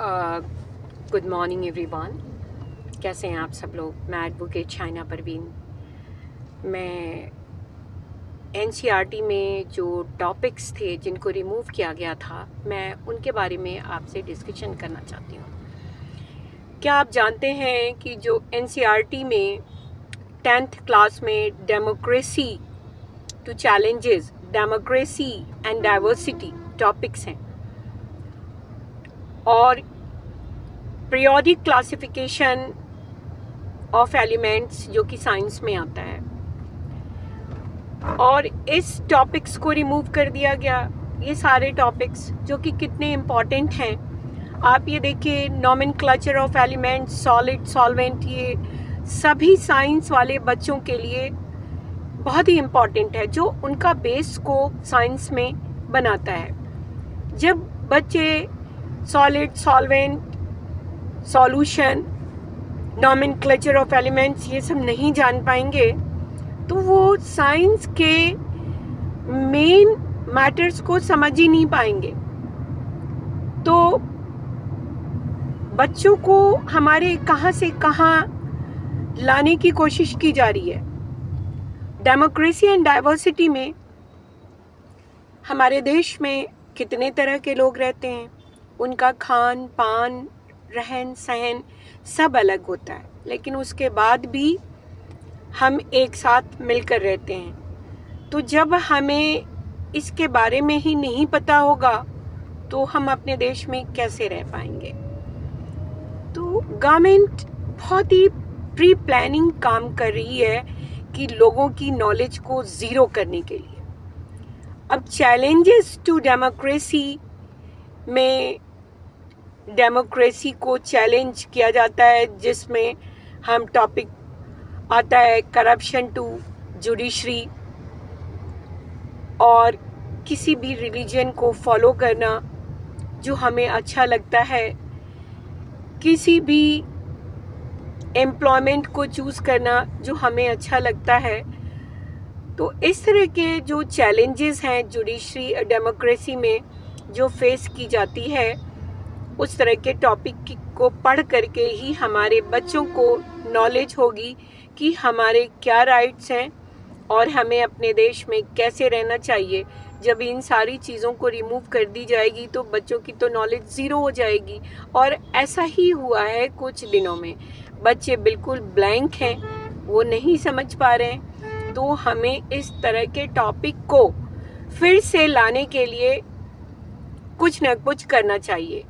Good morning everyone. कैसे हैं आप सब लोग। मैं एडवोकेट शाइना परवीन। मैं एनसीईआरटी में जो टॉपिक्स थे जिनको रिमूव किया गया था, मैं उनके बारे में आपसे डिस्कशन करना चाहती हूँ। क्या आप जानते हैं कि जो एनसीईआरटी में 10th क्लास में democracy to challenges, democracy and diversity topics हैं, और पीरियोडिक क्लासिफिकेशन ऑफ एलिमेंट्स जो कि साइंस में आता है, और इस टॉपिक्स को रिमूव कर दिया गया। ये सारे टॉपिक्स जो कि कितने इम्पॉर्टेंट हैं, आप ये देखिए, nomenclature of elements, solid, solvent, ये सभी साइंस वाले बच्चों के लिए बहुत ही इम्पॉर्टेंट है, जो उनका बेस को साइंस में बनाता है। जब बच्चे solid, solvent, solution, nomenclature of elements ये सब नहीं जान पाएंगे तो वो साइंस के मेन मैटर्स को समझ ही नहीं पाएंगे। तो बच्चों को हमारे कहाँ से कहाँ लाने की कोशिश की जा रही है। डेमोक्रेसी एंड डाइवर्सिटी में हमारे देश में कितने तरह के लोग रहते हैं, उनका खान पान, रहन सहन सब अलग होता है, लेकिन उसके बाद भी हम एक साथ मिलकर रहते हैं। तो जब हमें इसके बारे में ही नहीं पता होगा तो हम अपने देश में कैसे रह पाएंगे। तो गवर्नमेंट बहुत ही प्री प्लानिंग काम कर रही है कि लोगों की नॉलेज को ज़ीरो करने के लिए। अब चैलेंजेस टू डेमोक्रेसी में डेमोक्रेसी को चैलेंज किया जाता है, जिसमें हम टॉपिक आता है करप्शन टू जुडिशरी, और किसी भी रिलीजन को फॉलो करना जो हमें अच्छा लगता है, किसी भी एम्प्लॉयमेंट को चूज़ करना जो हमें अच्छा लगता है। तो इस तरह के जो चैलेंजेस हैं जुडिशरी डेमोक्रेसी में जो फेस की जाती है, उस तरह के टॉपिक को पढ़ करके ही हमारे बच्चों को नॉलेज होगी कि हमारे क्या राइट्स हैं और हमें अपने देश में कैसे रहना चाहिए। जब इन सारी चीज़ों को रिमूव कर दी जाएगी तो बच्चों की तो नॉलेज ज़ीरो हो जाएगी, और ऐसा ही हुआ है कुछ दिनों में। बच्चे बिल्कुल ब्लैंक हैं, वो नहीं समझ पा रहे हैं। तो हमें इस तरह के टॉपिक को फिर से लाने के लिए कुछ न कुछ करना चाहिए।